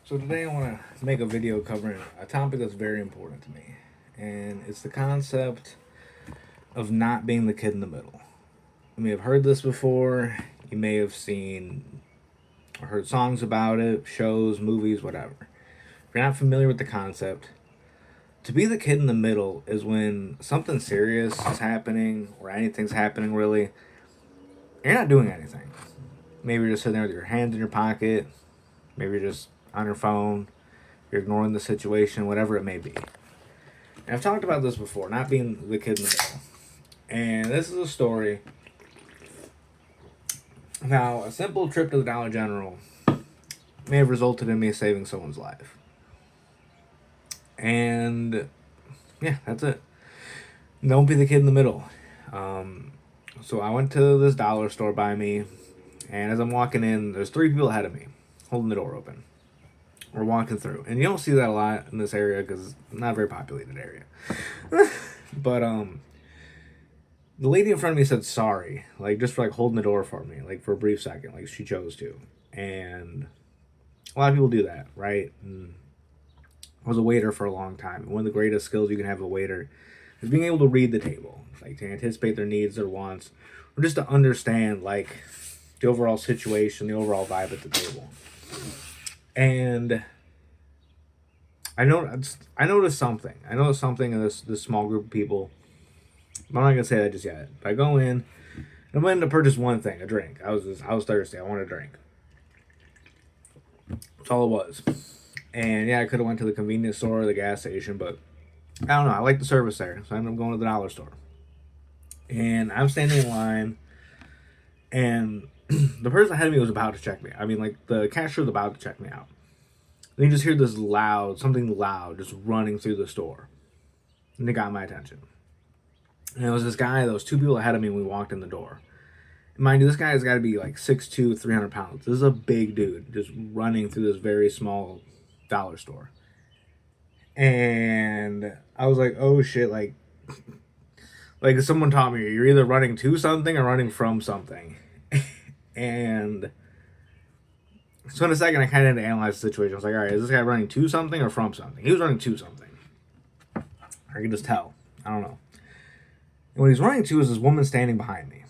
So today I want to make a video covering a topic that's very important to me, and it's the concept of not being the kid in the middle. You may have heard this before. You may have seen or heard songs about it, shows, movies, whatever. If you're not familiar with the concept, to be the kid in the middle is when something serious is happening or anything's happening really. You're not doing anything. Maybe you're just sitting there with your hands in your pocket. Maybe you're just on your phone. You're ignoring the situation, whatever it may be. And I've talked about this before, not being the kid in the middle. And this is a story of how a simple trip to the Dollar General may have resulted in me saving someone's life. And yeah, that's it. Don't be the kid in the middle. So I went to this dollar store by me, and as I'm walking in, there's three people ahead of me holding the door open. We're walking through, and you don't see that a lot in this area because it's not a very populated area. But the lady in front of me said sorry, like just for like holding the door for me, like for a brief second, like she chose to. And a lot of people do that, right? And I was a waiter for a long time. And one of the greatest skills you can have as a waiter is being able to read the table, like to anticipate their needs, their wants, or just to understand like the overall situation, the overall vibe at the table. And I noticed something. I noticed something in this small group of people. I'm not gonna say that just yet. But I go in. I went to purchase one thing, a drink. I was thirsty. I wanted a drink. That's all it was. And yeah, I could have went to the convenience store or the gas station, but I don't know. I like the service there, so I ended up going to the dollar store. And I'm standing in line, and the person ahead of me was about to check me. I mean, like the cashier was about to check me out. And you just hear this something loud, just running through the store, and it got my attention. And it was this guy. There was two people ahead of me when we walked in the door. And mind you, this guy's got to be like 6'2", 300 pounds. This is a big dude just running through this very small dollar store. And I was like, oh shit, like someone taught me, you're either running to something or running from something. And so in a second, I kind of had to analyze the situation. I was like, all right, is this guy running to something or from something? He was running to something. I could just tell. I don't know. And what he's running to is this woman standing behind me.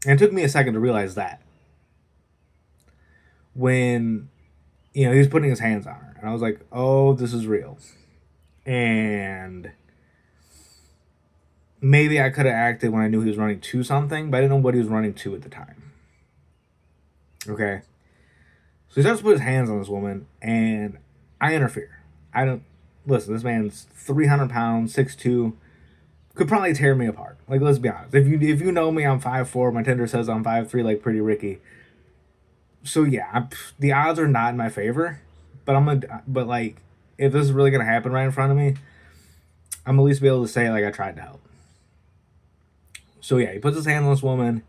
And it took me a second to realize that. When, he was putting his hands on her. And I was like, oh, this is real. And maybe I could have acted when I knew he was running to something, but I didn't know what he was running to at the time. Okay? So he starts to put his hands on this woman, and I interfere. I don't... Listen, this man's 300 pounds, 6'2", could probably tear me apart. Like, let's be honest. If you know me, I'm 5'4". My Tinder says I'm 5'3", like Pretty Ricky. So yeah, the odds are not in my favor. But like, if this is really gonna happen right in front of me, I'm at least be able to say like I tried to help. So yeah, he puts his hand on this woman,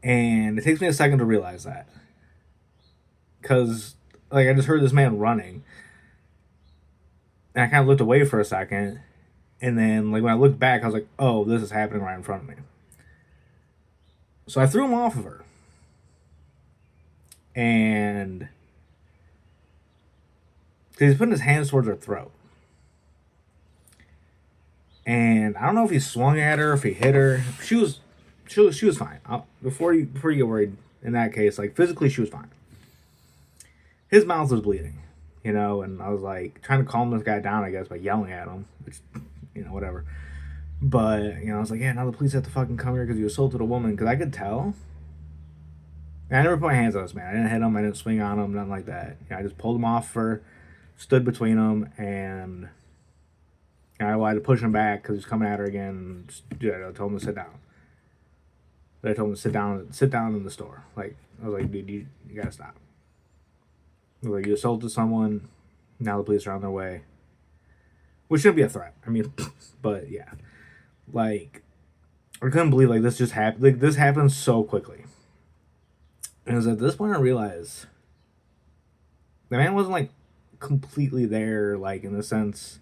and it takes me a second to realize that, because like I just heard this man running, and I kind of looked away for a second, and then like when I looked back, I was like, oh, this is happening right in front of me. So I threw him off of her, and he's putting his hands towards her throat. And I don't know if he swung at her, if he hit her. She was fine. Before you get worried, in that case, like physically, she was fine. His mouth was bleeding, and I was like trying to calm this guy down, I guess, by yelling at him, which, whatever. But I was like, yeah, now the police have to fucking come here because you assaulted a woman. Because I could tell. And I never put my hands on this man. I didn't hit him. I didn't swing on him. Nothing like that. I just pulled him off her, stood between them, and I had to push him back because he was coming at her again. I told him to sit down. I told him to sit down in the store. Like, I was like, dude, you gotta stop. I was like, you assaulted someone. Now the police are on their way. Which shouldn't be a threat. I mean, but yeah, like, I couldn't believe like this just happened. Like, this happened so quickly. And it was at this point I realized the man wasn't like completely there, like in the sense,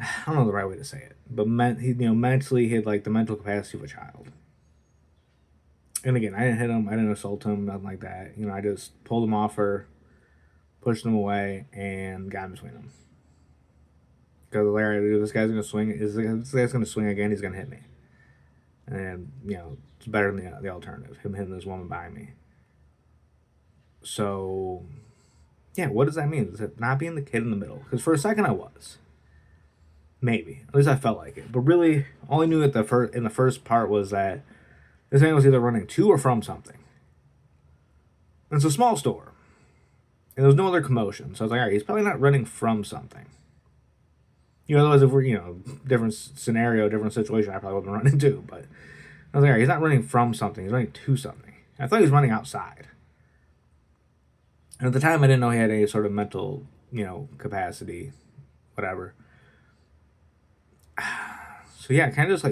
I don't know the right way to say it, but mentally he had like the mental capacity of a child. And again, I didn't hit him, I didn't assault him, nothing like that. You know, I just pulled him off her, pushed him away, and got in between them. Because Larry, this guy's gonna swing. This guy's gonna swing again? He's gonna hit me. And you know, it's better than the alternative. Him hitting this woman behind me. So, yeah, what does that mean? Is it not being the kid in the middle? Because for a second I was. Maybe. At least I felt like it. But really, all I knew at in the first part was that this man was either running to or from something. And it's a small store. And there was no other commotion. So I was like, all right, he's probably not running from something. You know, otherwise if we're, you know, different scenario, different situation, I probably would have been running too. But I was like, all right, he's not running from something. He's running to something. I thought he was running outside. And at the time, I didn't know he had any sort of mental, you know, capacity, whatever. So yeah, kind of just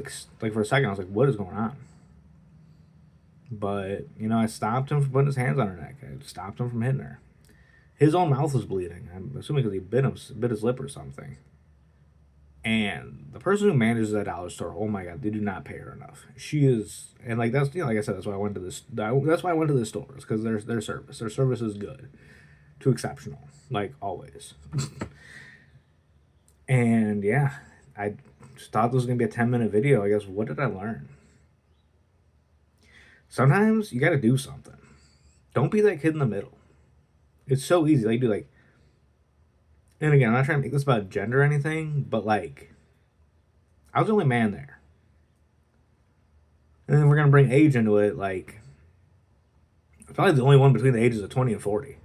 like for a second, I was like, what is going on? But you know, I stopped him from putting his hands on her neck. I stopped him from hitting her. His own mouth was bleeding. I'm assuming because he bit his lip or something. And the person who manages that dollar store, oh my god, they do not pay her enough. She is, and like that's, you know, like I said, that's why I went to this. That's why I went to this store, because their service is good to exceptional, like always. And yeah, I just thought this was gonna be a 10-minute video. I guess, what did I learn? Sometimes you got to do something. Don't be that kid in the middle. It's so easy. Like, do like, and again, I'm not trying to make this about gender or anything, but like, I was the only man there. And then we're gonna bring age into it. Like, I'm probably the only one between the ages of 20 and 40.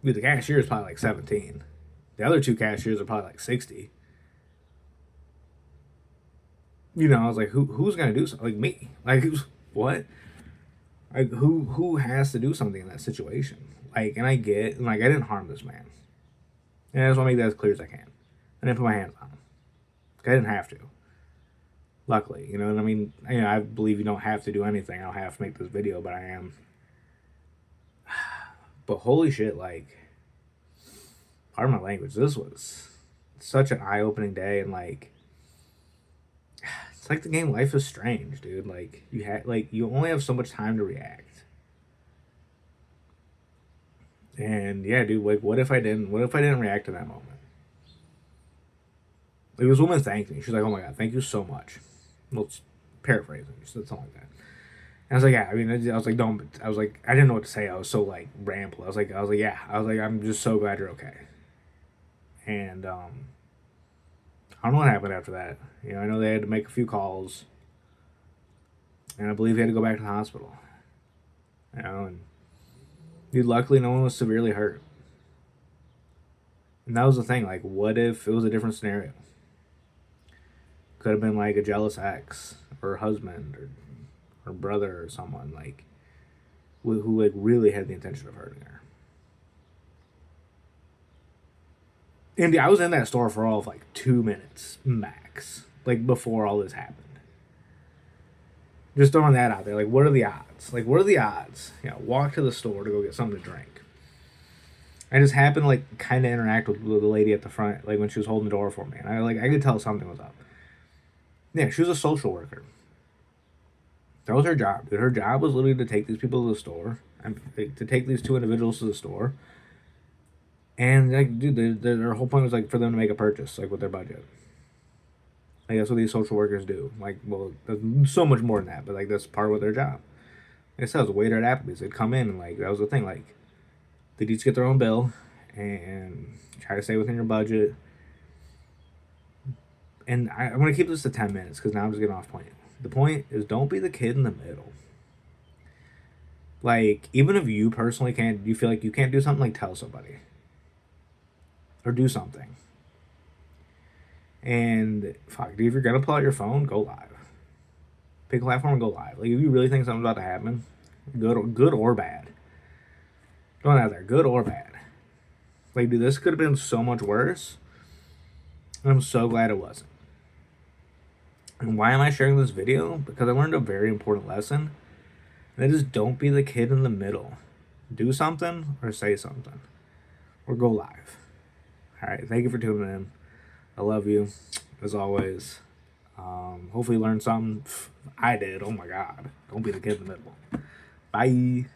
Dude, the cashier is probably like 17. The other two cashiers are probably like 60. You know, I was like, who's gonna do something? Like me? Like, what? Like, who has to do something in that situation? Like, and I get, and like, I didn't harm this man. And I just want to make that as clear as I can. I didn't put my hands on him. I didn't have to. Luckily, you know what I mean? You know, I believe you don't have to do anything. I don't have to make this video, but I am. But holy shit, like, pardon my language, this was such an eye-opening day, and like, it's like the game Life is Strange, dude. Like, you only have so much time to react. And yeah, dude, like, what if I didn't react to that moment? Like, this woman thanked me. She's like, "Oh my god, thank you so much." Well, it's paraphrasing. She said something like that. And I was like, "Yeah." I mean, I was like, "Don't." I was like, I didn't know what to say. I was so like ramble. I was like, "Yeah." I was like, "I'm just so glad you're okay." And I don't know what happened after that. You know, I know they had to make a few calls, and I believe he had to go back to the hospital. You know, and dude, luckily no one was severely hurt. And that was the thing. Like, what if it was a different scenario? Could have been like a jealous ex or husband or brother or someone like who like really had the intention of hurting her. And I was in that store for all of like 2 minutes max, like before all this happened. Just throwing that out there. Like, what are the odds? Like, what are the odds? You know, walk to the store to go get something to drink. I just happened to like kind of interact with the lady at the front, like when she was holding the door for me, and I could tell something was up. Yeah, she was a social worker. That was her job, dude. Her job was literally to take these people to the store, and to take these two individuals to the store. And like, dude, their whole point was like for them to make a purchase, like with their budget. Like, that's what these social workers do. Like, well, there's so much more than that, but like that's part of their job. Like I said, I was a waiter at Applebee's. They'd come in and like that was the thing. Like, they'd each get their own bill and try to stay within your budget. And I'm gonna keep this to 10 minutes because now I'm just getting off point. The point is, don't be the kid in the middle. Like, even if you personally can't, you feel like you can't do something, like tell somebody or do something. And fuck, dude, if you're gonna pull out your phone, go live. Pick a platform and go live. Like, if you really think something's about to happen, good or bad, going out there, good or bad. Like, dude, this could have been so much worse. And I'm so glad it wasn't. And why am I sharing this video? Because I learned a very important lesson. And that is, don't be the kid in the middle. Do something or say something. Or go live. Alright, thank you for tuning in. I love you. As always, Hopefully, you learned something. I did. Oh my god! Don't be the kid in the middle. Bye.